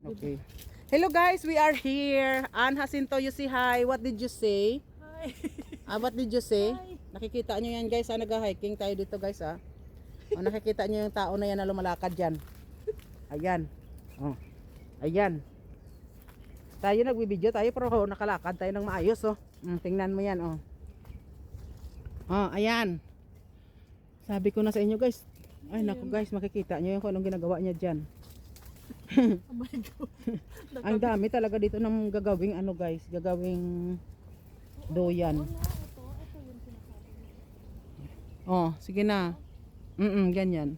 Okay. Hello guys, we are here. Ann Jacinto, you say hi. What did you say? Hi. What did you say? Hi. Nakikita nyo yan guys, nag-hiking tayo dito guys O, nakikita nyo yung tao na yan na lumalakad dyan. Ayan. Oh. Ayan. Tayo nagbibideo tayo pero nakalakad tayo ng maayos tingnan mo yan ayan. Sabi ko na sa inyo guys. Ay naku guys, makikita nyo yung kung anong ginagawa niya dyan. Oh my God. Ang dami talaga dito ng gagawing guys, gagawing doyan. Ito yung sinasabi. Sige na. Ganyan.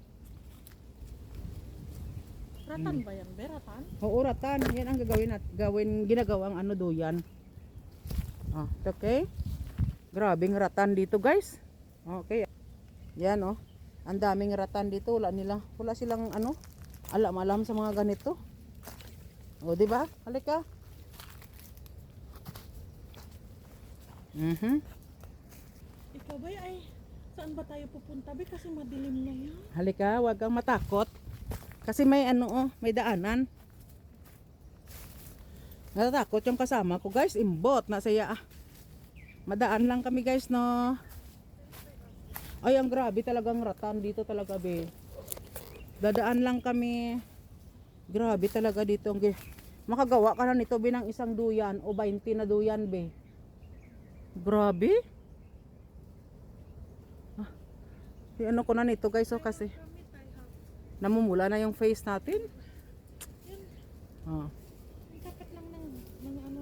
Ratan ba yan? Beratan? Oo, ratan. Yan ang ginagawang doyan. Okay. Grabing ratan dito guys. Okay. Yan Ang daming ratan dito. Wala silang alam sa mga ganito. Di ba? Halika. Ikaw ba ay saan ba tayo pupunta? Kasi madilim na yan. Halika, wag kang matakot. Kasi may may daanan. Natatakot yung kasama ko guys, imbot na saya. Madaan lang kami guys Ay, ang grabe talagang ratan dito talaga be. Dadaan lang kami. Grabe talaga dito. Makagawa ka na nito binang isang duyan o 20 na duyan be. Grabe. Ano ko na nito guys kasi namumula na yung face natin. Ang tapat lang ng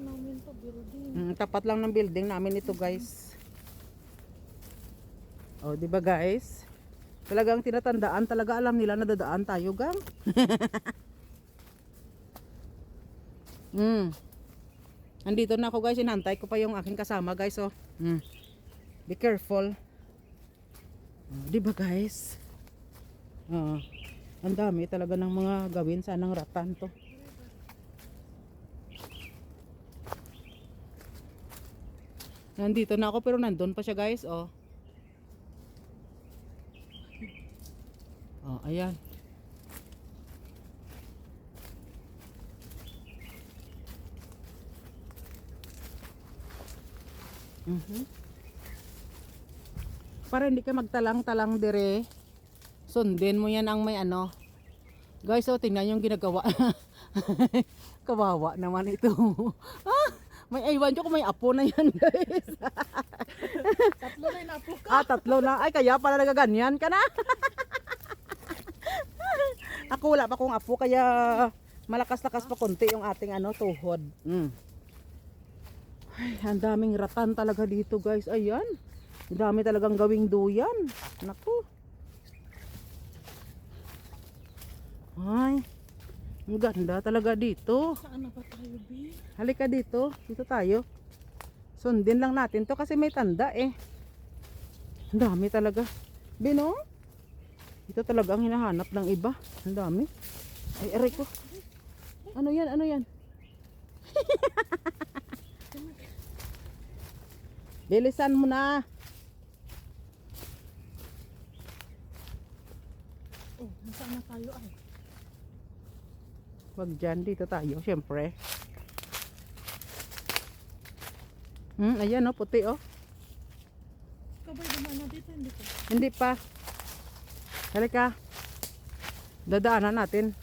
namin to, building. Tapat lang ng building namin ito guys. Di ba guys? Talagang tinatandaan, talaga alam nila na dadaan tayo gang. Andito na ako guys, inantay ko pa yung aking kasama guys Be careful. Di ba guys? Ang dami talaga ng mga gawin sanang ratan to. Nandito na ako pero nandun pa siya guys ayan. Para hindi ka magtalang-talang dire. Sundin mo yan ang may Guys, tingnan yung ginagawa. Kawawa naman ito. May aywan ko kung may apo na yan guys. Tatlo na yung apo ka. Tatlo na. Ay, kaya pala nagaganyan ka na. Ako wala pa akong apo kaya malakas-lakas pa konti yung ating tuhod. Ay, ang daming ratan talaga dito guys. Ayan. Ang dami talagang gawing duyan. Naku. Ay. Ang ganda talaga dito. Saan na ba tayo, B? Halika dito. Dito tayo. Sundin lang natin to kasi may tanda Ang dami talaga. Bino? Ito talaga ang hinahanap ng iba. Ang dami. Ay, aray ko. Ano yan? Ano yan? Bilisan mo na. Nasaan na tayo ay? Wag dyan. Dito tayo. Siyempre. Ayan puti Ikaw ba'y dumaan na dito? Hindi ko. Hindi pa. Halika. Dadaanan natin.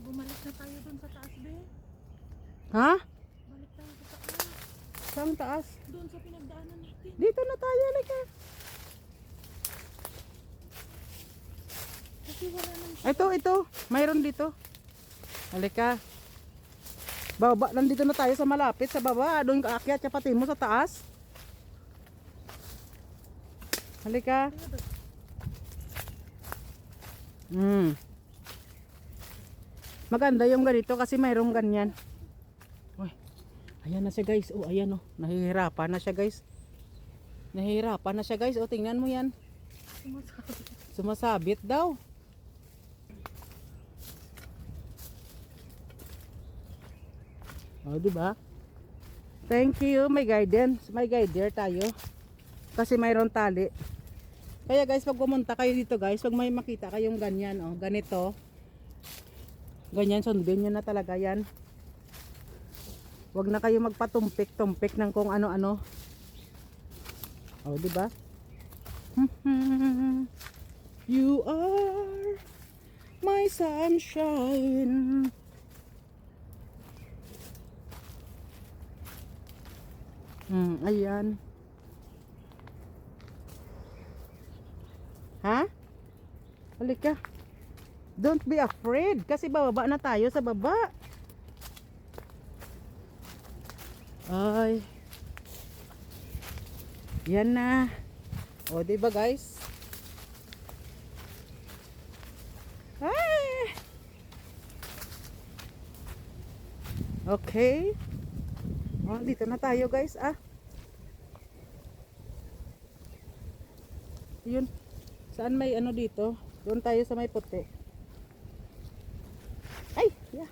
Bumalik na tayo dun sa taas, B. Ha? Balik tayo sa taas. Saan taas? Doon sa pinagdaanan natin. Dito na tayo. Halika. Kasi wala nang Ito. Mayroon dito. Halika. Baba. Nandito na tayo sa malapit. Sa baba. Doon ka akyat. Kapatin mo sa taas. Halika. Maganda yung ganito kasi mayroong ganyan. Uy. Ayan na siya guys. Ayan Nahihirapan na siya guys. Tingnan mo yan. Sumasabit daw. Diba? Thank you. May guidance. May guide tayo. Kasi mayroon tali. Kaya guys, pag pumunta kayo dito guys, pag may makita kayong ganyan, oh, ganito. Ganyan, sundin nyo na talaga yan. Huwag na kayo magpatumpik-tumpik ng kung ano-ano. Oh, di ba? You are my sunshine. Ayan. Ha? Halika. Don't be afraid kasi bababa na tayo sa baba. Ay. Yan na. O, diba guys? Ay. Okay. O, dito na tayo guys, ah. Yun. Saan may ano dito? Doon tayo sa may puti. Ay, yeah.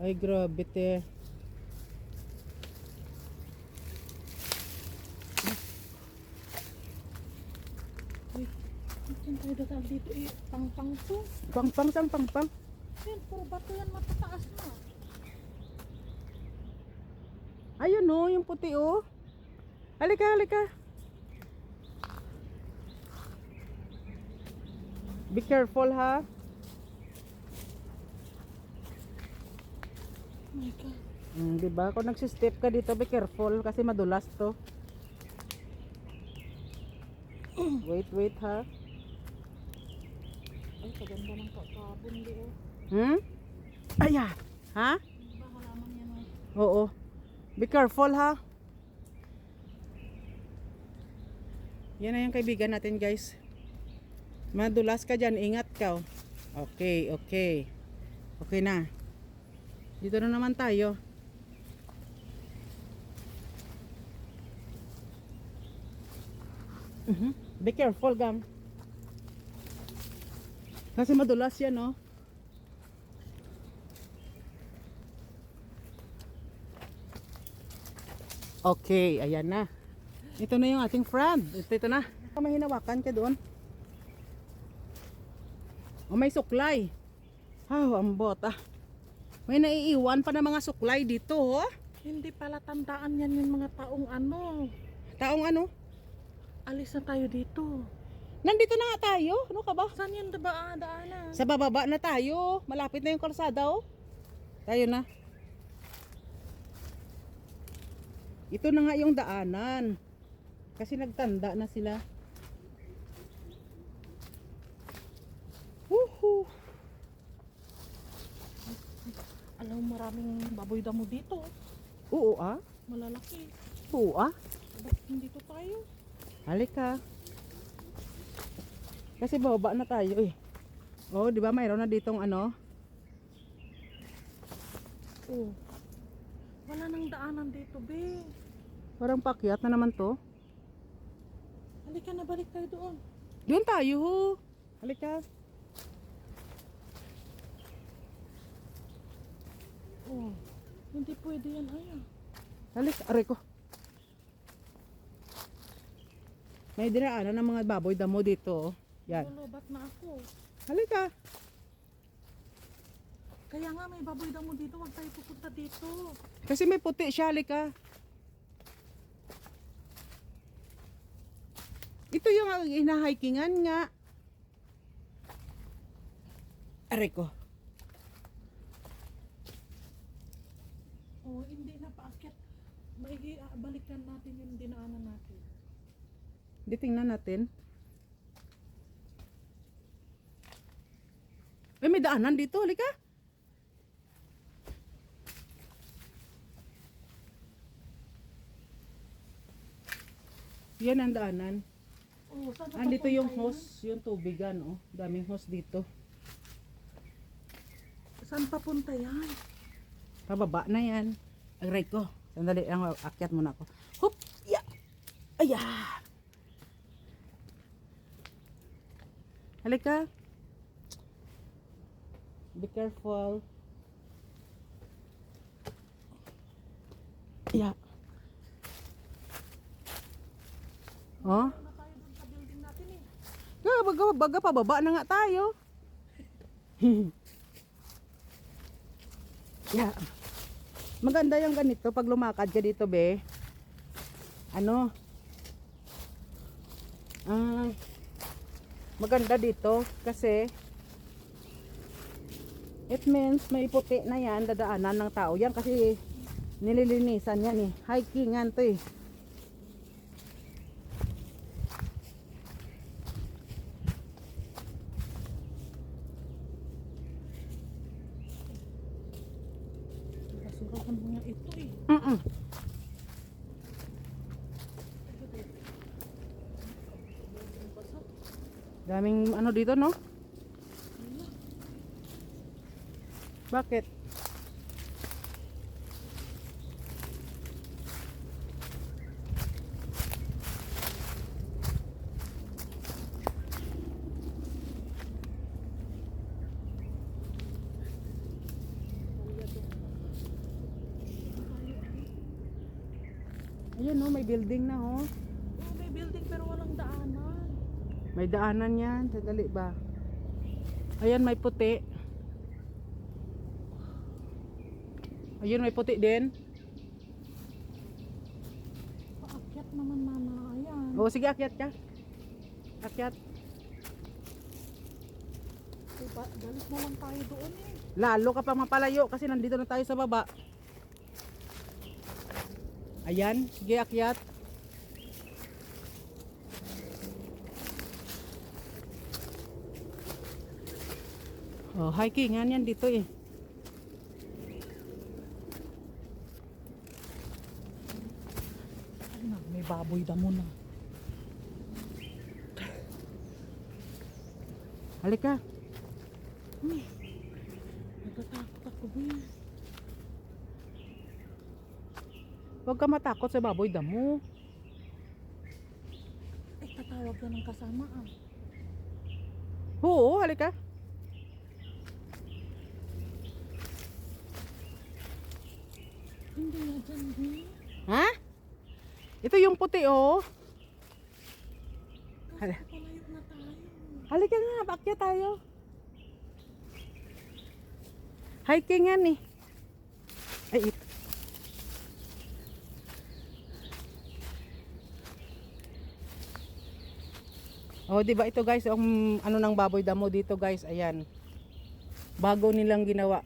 Ay, grabe te. Uy, saan tayo dadaan dito eh? Pang-pang to. Pang-pang, sang pang-pang. Yan, puro bato yan, matataas na. Ayun oh, yung puti oh. Halika, halika. Be careful ha. Oh my God. Diba? Kung nagsistep ka dito, be careful kasi madulas to. Wait ha. Ay, kaganda ng kakabon di oh. Aya. Ha? Di ba halaman yan oh? Oo. Be careful ha. Yan na yung kaibigan natin guys. Madulas ka dyan, ingat ka. Okay, okay. Okay na. Dito na naman tayo. Be careful gang. Kasi madulas yan oh. Okay, ayan na. Ito na yung ating friend. Ito na. May hinawakan ka doon. Oh, may suklay. Ang bota. May naiiwan pa na mga suklay dito, oh. Hindi pala tandaan yan yung mga taong ano. Taong ano? Alis na tayo dito. Nandito na nga tayo. Ano ka ba? Saan yan diba daanan? Sa bababa na tayo. Malapit na yung kalsada, oh. Tayo na. Ito na nga yung daanan. Kasi nagtanda na sila. Woohoo! Alam mo, maraming baboy damo dito. Oo ah. Malalaki. Oo ah. Ba't hindi to tayo? Halika. Kasi bababa na tayo eh. Oh, di ba mayroon na ditong ano? Oh. Wala nang daanan dito, be. Parang pakyat na naman to. Halika na, balik tayo doon. Doon tayo ho. Halika. Oh. Hindi pwede yan, ay. Halika. Aray ko. May dinaanan ng mga baboy damo dito. Oh. Yan. Lulubat na ako. Halika. Kaya nga may baboy damo dito, wag tayo pupunta dito. Kasi may puti siya. Halika. Ito yung hinahikingan nga. Aray ko. Oh, hindi na paakyat. Balikan natin yung dinaanan natin. Di tingnan natin. May daanan dito. Halika. Yan ang daanan. Oh, saan na Andito yung papunta hose, yung tubigan, oh. Daming hose dito. yan? Saan papunta yan? Pababa na yan. Aray ko. Sandali lang, akyat muna ako. Hup! Ya! Ayan! Halika. Be careful. Kaya, Oh. na tayo dun sa building natin eh. Baga pababa na nga tayo. Yeah. Maganda yung ganito pag lumakad ka dito, be. Ano? Maganda dito kasi it means may puti na yan, dadaanan ng tao yan kasi nililinisan yan eh. Hikingan to eh. Basurahan mo nga ito eh. Daming ano dito, no? Bakit? Ayun, no, may building na, oh. Oh, may building pero walang daanan. May daanan yan. Sadali ba? Ayan, may puti. Ayun, may puti din. Paakyat naman mama. Ayan. O, sige, akyat ka. Akyat. Diba, galit mo lang tayo doon eh. Lalo ka pa mapalayo kasi nandito na tayo sa baba. Ayan, sige, akyat. Oh, hikingan yan dito eh. Ay na, may baboy damo na. Halika. Natatakot ako ba yan? Huwag ka matakot sa baboy damo. Ay, tatawag na ng kasama ah. Oo, halika. Hindi nga dyan eh. Ha? Ito yung puti, oh. Kasi Hala. palayo na tayo. Halika nga, paakyat tayo. Hikingan eh. Ay, ito. Oh, di ba ito guys, ang ano ng baboy damo dito guys, ayan. Bago nilang ginawa.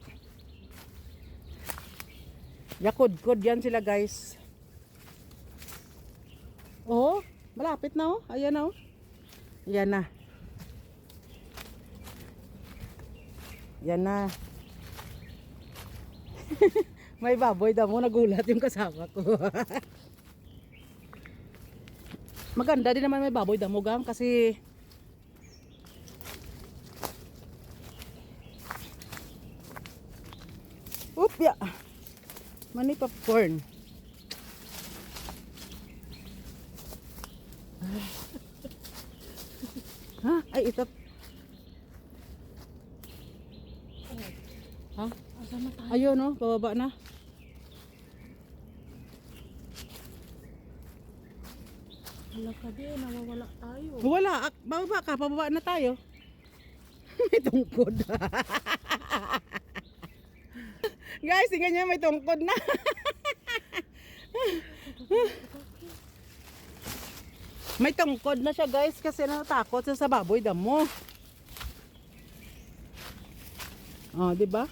Yakod-kod yan sila guys. Oh, malapit na oh. Ayan na oh. Ayan na. Yan na. May baboy damo, nagulat yung kasama ko. Maganda din naman may baboy damo gang kasi upya. Mani popcorn. Ha? Ay ito. Ha? Asan na tayo? Ayun no, bababa na. Hala ka din, nawawala tayo. Wala, bababa ka, pababa na tayo. May tungkod. Guys, tingnan niya may tungkod na. May tungkod na siya guys kasi natakot siya sa baboy damo. Oh, di ba?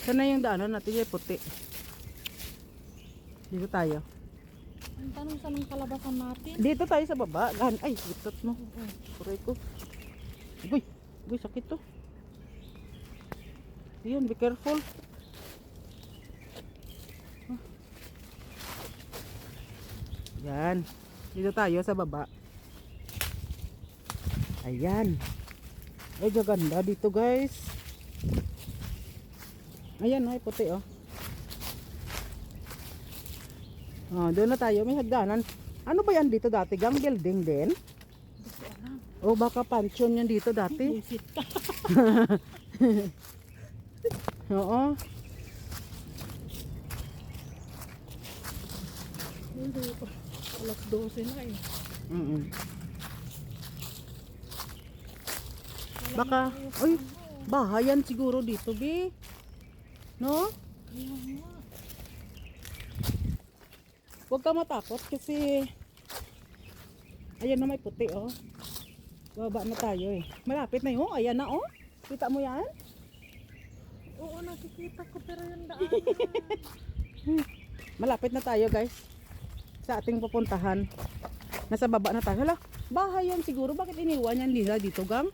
Sana yung daanan natin yung puti. Dito tayo. Ang tanong saan ang kalabasan natin? Dito tayo sa baba. Ay, itot mo. Kuray ko. Uy, uy, sakit to. Ayan, be careful. Yan. Dito tayo sa baba. Ayan. Ay, gaganda dito guys. Ayan, ay puti oh. Oh, doon na tayo. May hagdanan. Ano ba yan dito dati? Gang building din? Hindi ko alam. O baka pansyon yan dito dati? Visit ka. Oo. Hindi pa. Alas 12 na eh. Mm. Wala Baka, na tayo uy, sa ano. bahayan siguro dito, Bi. No? Kaya nga. Huwag ka matakot kasi ayan na may puti, oh. Baba na tayo eh. Malapit na yun. Ayan na, oh. Kita mo yan? Oo, nakikita ko pero yung daan. Malapit na tayo, guys. Sa ating pupuntahan. Nasa baba na tayo. Hala, bahay yan siguro. Bakit iniwan yan nila dito, gang?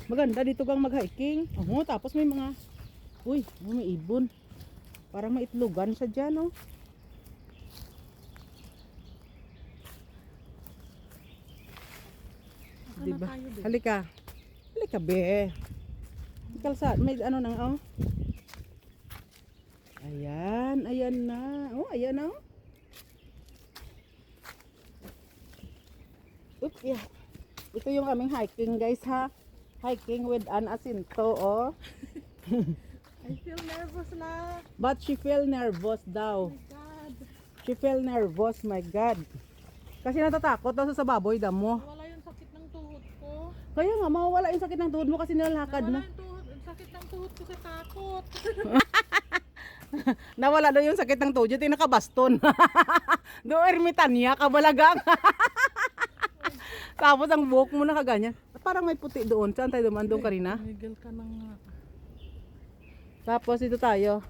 Maganda dito gang mag-hiking. Oh, tapos may mga uy, may ibon. Parang may itlogan siya dyan, oh. Saan Diba? na tayo din? Halika. Halika, be. Kalsada, may ano nang, oh. Ayan, ayan na. Oh, ayan na, oh. Oops, yeah. Ito yung aming hiking, guys, ha. Hiking with an asinto, oh. I feel nervous na. But she feel nervous Oh daw. my God. She feel nervous, my God. Kasi natatakot daw sa baboy damo. Wala yung sakit ng tuhod ko. Kaya nga, mawawala yung sakit ng tuhod mo kasi nilalakad Nawala mo. yung tuhod, sakit ng tuhod ko sa takot. Nawala daw yung sakit ng tuhod, yung nakabaston. Do ermitanya ka balagang. Tapos ang buhok mo nakaganyan. Parang may puti doon. Saan tayo dumaan doon kanina? Miguel ka na nga. Tapos ito tayo.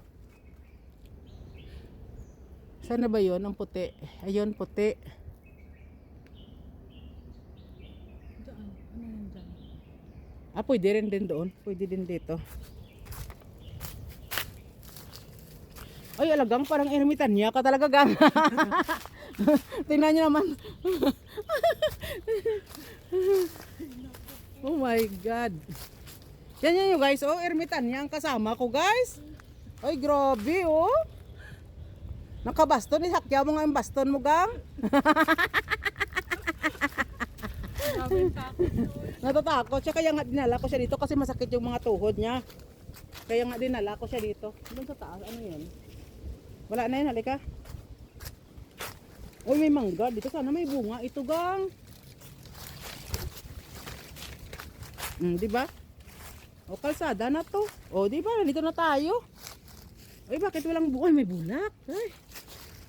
Saan na ba yun? Ang puti. Ayun, puti. Diyan. Ano yun dyan? Ah, pwede rin din doon. Pwede din dito. Ay, alagang parang ermitanya ka talaga, gang. Tingnan nyo naman. Oh my God. Yan yun guys. Oh, ermitanya ang kasama ko, guys. Ay, grabe, oh. Nakabaston. Isakya mo nga yung baston mo, gang. Grabe yung takot ko. Natatakot siya. Kaya nga dinala ko siya dito kasi masakit yung mga tuhod niya. Kaya nga dinala ko siya dito. Doon sa taas. Ano yun? Wala na yun. Halika. Uy, may mangga. Dito sana may bunga. Ito, gang. Di ba? O, kalsada na to. O, di ba? Nandito na tayo. Uy, bakit walang bunga? Uy, may bulak. Ay.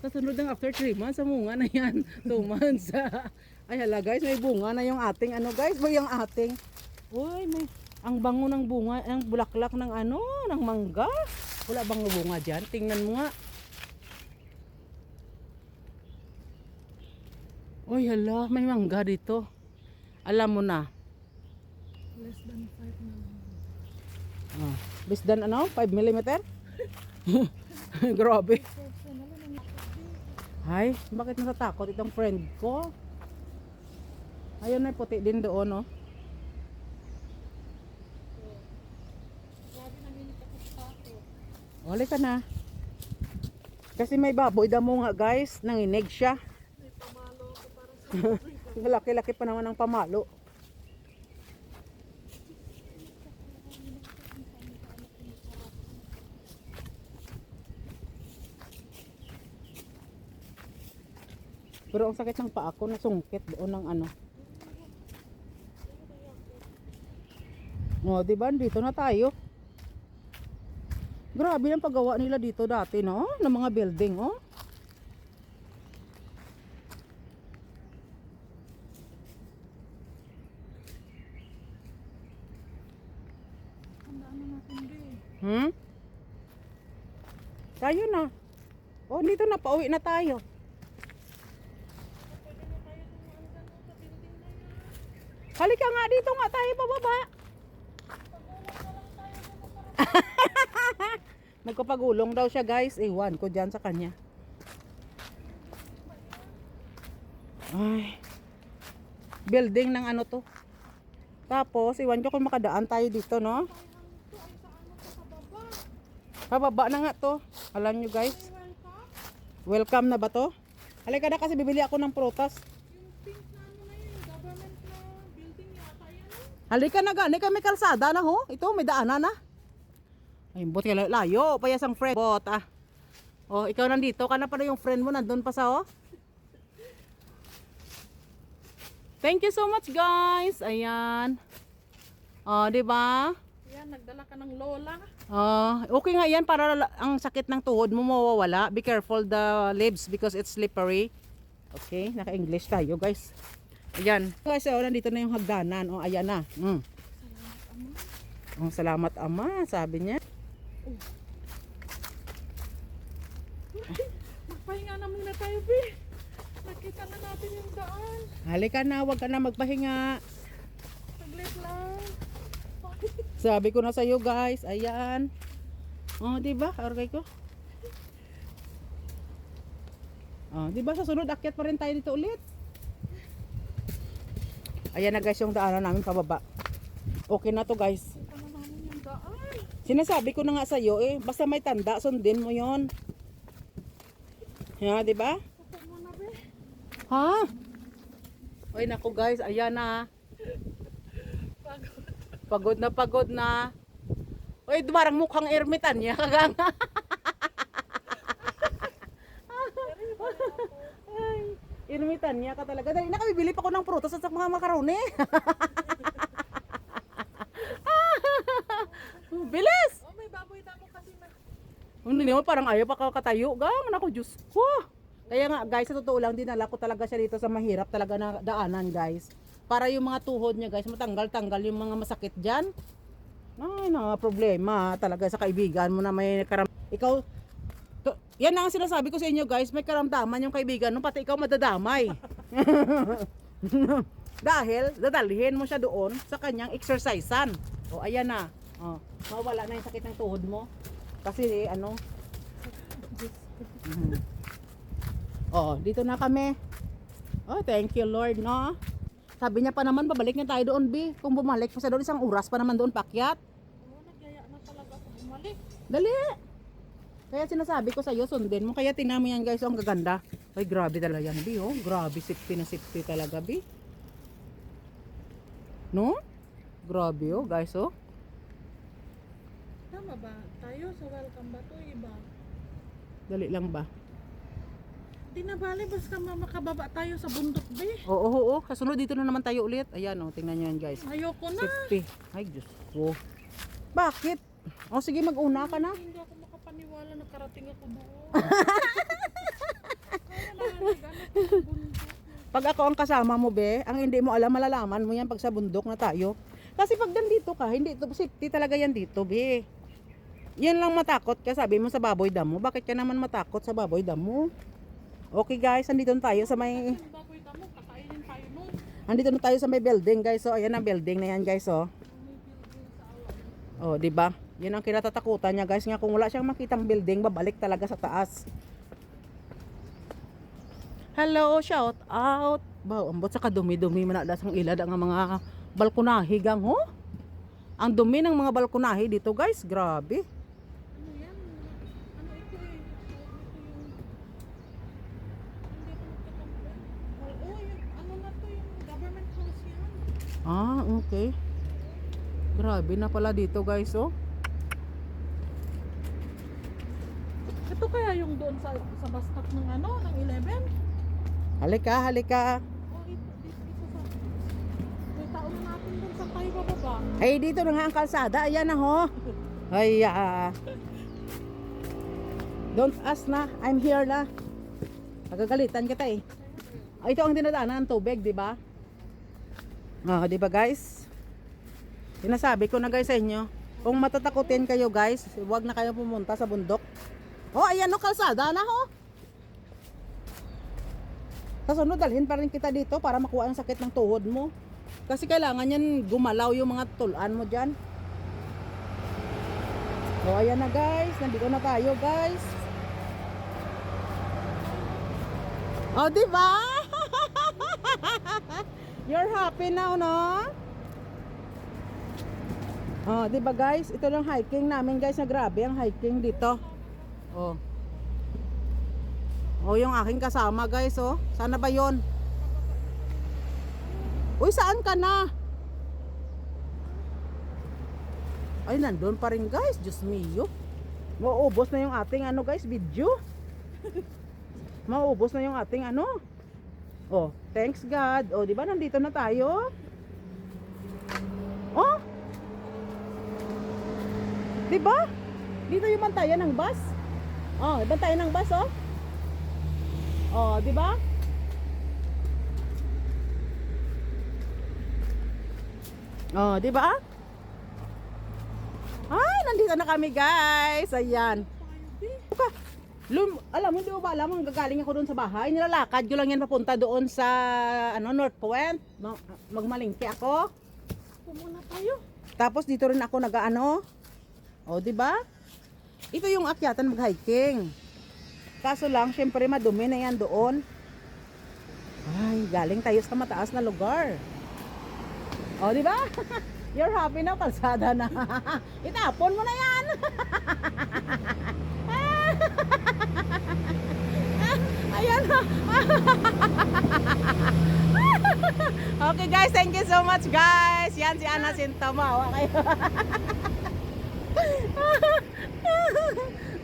Kasunod ng after 3 months, sa bunga na yan. 2 months. Ay, hala guys, may bunga na yung ating ano guys. May yung ating. Uy, may ang bango ng bunga, ang bulaklak ng ano, ng mangga. Wala bang bunga dyan? Tingnan mo nga. Uy, hala, may mangga dito. Alam mo na. Less than 5 na lang. Oh, less than ano? 5 mm? Grabe. Personal na lang. Ay, bakit natatakot itong friend ko? Ayun, may puti din doon, oh. Grabe naminit ako sa takot. Wala ka na. Kasi may baboy damo nga, guys. Nanginig siya. May pamalo ako para sa Laki-laki pa naman ang pamalo. Pero ang sakit ng paa ko, nasungkit doon ng ano. O, diba? Dito na tayo. Grabe ang paggawa nila dito dati, no? Ng mga building, oh. Handaan na natin din. Tayo na. Oh, dito na, pauwi na tayo. Pwede na tayo tumaan dyan sa building na yan. Halika nga dito nga tayo pababa. Nagpapagulong daw siya, guys. Iwan ko dyan sa kanya. Ay. Building ng ano to. Tapos, iwan ko kung makadaan tayo dito, no? Ito ay sa ano to sa baba. Pababa na nga to. Alam nyo, guys. Welcome. Welcome na ba to? Halika na kasi bibili ako ng prutas. Yung pink na ano na yun, government na building yata yan. Halika na gani kami kalsada na ho. Ito may daanan na. Ay, buti ka layo. Payas ang friend. Bot ah. Oh, ikaw nandito ka na pala yung friend mo nandun pa sa oh. Thank you so much guys. Ayan. Oh, di ba? Yan, nagdala ka ng lola. Okay nga yan para ang sakit ng tuhod mo mawawala. Be careful the leaves because it's slippery. Okay, naka-English tayo guys. Ayan. Guys, oh, nandito na yung hagdanan. Oh, ayan na. Salamat ama, sabi niya. Magpahinga na muna tayo, Bi. Nakita na natin yung daan. Halika na, wag ka na magpahinga. Saglit lang. Sabi ko na sa iyo guys, ayan. Oh, di ba? Okay ko. Oh, di ba sa sunod akyat pa rin tayo dito ulit. Ayan na guys yung daanan namin pababa. Okay na to guys. Nakita na namin yung daan. Sinasabi ko na nga sa iyo eh, basta may tanda, sundin mo 'yon. Ha, di ba? Upo muna, Bi. Ha? Oy nako guys, ayan na. Pagod. Pagod na. Oy, dumarang mukhang ermitan niya kagang. Ay, ermitan niya ka talaga. Dali na kami bili pa ko ng prutas at mga makaroni. Bilis! Oh, may baboy damo kasi na. Hindi naman parang ayaw pa katayo. Gang, naku, Diyos ko. Kaya nga guys, sa totoo lang, dinala ko talaga siya dito sa mahirap talaga na daanan guys. Para yung mga tuhod niya guys, matanggal-tanggal yung mga masakit dyan. Ay, na problema talaga sa kaibigan mo na may Ikaw, yan ang sinasabi ko sa inyo guys, may karamdaman yung kaibigan mo, pati ikaw madadamay. Dahil, dadalhin mo siya doon sa kanyang exercisean. O, ayan na. O, mawala na yung sakit ng tuhod mo. Kasi, ano, oh, dito na kami. Oh, thank you Lord, no? Sabi niya pa naman, babalik na tayo doon, Bi. Kung bumalik pa sa doon, isang oras pa naman doon pakyat. Oo, nagyaya na talaga ako bumalik. Dali! Kaya sinasabi ko sa'yo, sundin mo. Kaya tingnan mo yan guys, oh, ang gaganda. Ay, grabe talaga yan, Bi, oh. Grabe, safety na safety talaga, Bi. No? Grabe, oh, guys, oh. Tama ba? Tayo sa welcome ba to, iba? Dali lang ba? Di na bale, basta makababa tayo sa bundok, Bi. Oo. Kasunod dito na naman tayo ulit. Ayan, oh, tingnan nyo yan, guys. Ayoko na. Safety. Ay, Diyos ko. Bakit? O, sige, mag-una ka na. Hindi ako makapaniwala na karating ako doon. Kaya nalalag ako sa bundok. Pag ako ang kasama mo, Be, ang hindi mo alam, malalaman mo yan pag sa bundok na tayo. Kasi pag nandito ka, hindi ito, safety talaga yan dito, Be. Yan lang matakot ka, sabi mo sa baboy damo. Bakit ka naman matakot sa baboy damo? Okay guys, andito na tayo sa may... Yung baboy damo, kakainin tayo nun. Andito na tayo sa may building guys. So, ayan ang building na yan guys, oh. Oh, di ba? Yan ang kinatatakutan niya guys. Nga kung wala siyang makitang building, babalik talaga sa taas. Hello, shout out. Wow, ambot sa kadumi-dumi manadas ang ilad ang mga balkonahe gang, ho? Ang dumi ng mga balkonahe dito guys, grabe. Ano yan? Ano ito eh? Ito yung... Hindi ako nagkakampi. Oo, yung ano na to, yung government house yan. Ah, okay. Grabe na pala dito guys, oh. Ito kaya yung doon sa bastak ng ano, ng 11? Halika, halika. Oh, ito sa... May tao na natin doon sa tayo bababa. Ay, dito na nga ang kalsada. Ayan na, ho. Ay, don't ask na. I'm here na. Nagagalitan kita eh. Ah, ito ang dinadaanan ng tubig, di ba? Ah, di ba guys? Sinasabi ko na guys sa inyo, kung matatakutin kayo guys, huwag na kayo pumunta sa bundok. Oh, ayan no, kalsada na ho. Sa sunod, dalhin pa rin kita dito para makuha ang sakit ng tuhod mo. Kasi kailangan yan gumalaw yung mga tulan mo dyan. So, ayan na guys. Nandito na tayo guys. Oh, di ba? You're happy now, no? Oh, di ba guys? Ito lang hiking namin guys. Na grabe ang hiking dito. Oh. Oh, yung aking kasama guys, oh. Sana ba yon? Uy, saan ka na? Ay, nandun pa rin guys. Diyos mio. Mauubos na yung ating ano guys, video. Mauubos na yung ating ano. Oh, thanks God. Oh, di ba nandito na tayo? Oh. Di ba? Dito yung bantayan ng bus. Oh, bantayan ng bus oh. Oh, di ba? Oh, di ba? Ay, nandito na kami, guys. Ayan. Alam mo, hindi mo ba alam, ang gagaling ako doon sa bahay. Nilalakad ko lang yan papunta doon sa ano, North Point. Magmalingki ako. Pumuna tayo. Tapos dito rin ako nag-ano. O, di ba? Ito yung akyatan mag-hiking. Kaso lang, syempre madumi na yan doon. Ay, galing tayo sa mataas na lugar. O, di ba? You're happy na, kalsada na. Itapon mo na yan. Ayan na. Okay guys, thank you so much guys. Yan si Ana Sintomawa kayo.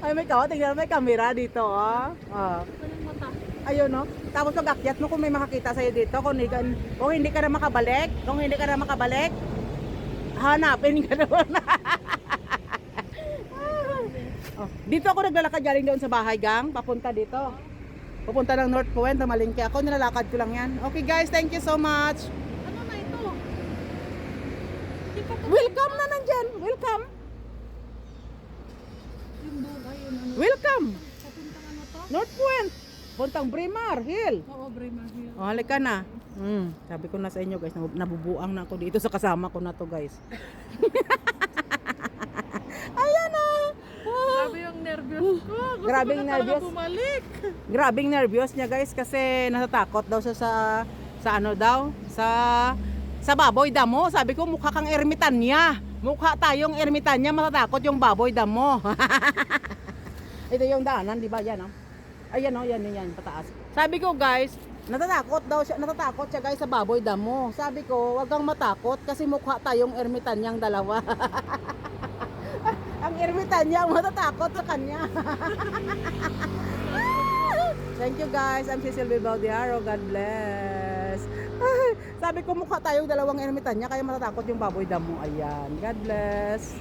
Ay, may kawa, tingnan may camera dito oh. Oh. Anong mata? Ayun no. Tapos pag-akyat mo kung may makakita sa'yo dito, kung hindi ka na makabalik, hanapin ka naman. Oh, dito ako naglalakad galing doon sa bahay gang, papunta dito. Papunta ng North Point, malingki ako, nilalakad ko lang yan. Okay guys, thank you so much. Ano na ito? Hindi pa pa. Welcome na nandyan, welcome. Yung bugay yun. Ano? Welcome. Papuntang ano to? North Point, puntang Braemar Hill. Oo, Bremer Hill. Oh, halika na. Sabi ko na sa inyo guys, nabubuang na ako dito sa kasama ko na to guys. Ayan na. Grabe yung nervyos ko. Gusto Grabing ko na talaga nervyos. bumalik. Grabing nervyos niya guys kasi natatakot daw siya sa ano daw, sa baboy damo. Sabi ko mukha kang ermitanya. Mukha tayong ermitanya, matatakot yung baboy damo. Ito yung daanan, di ba? Yan oh. Ayan oh, yan pataas. Sabi ko guys, natatakot siya guys sa baboy damo. Sabi ko, wag kang matakot kasi mukha tayong ermitanyang dalawa. Ang ermitanya ang matatakot sa kanya. Thank you guys. I'm Cecil Baudiaro. God bless. Sabi ko mukha tayong dalawang ermitanya kaya matatakot yung baboy damo. Ayan. God bless.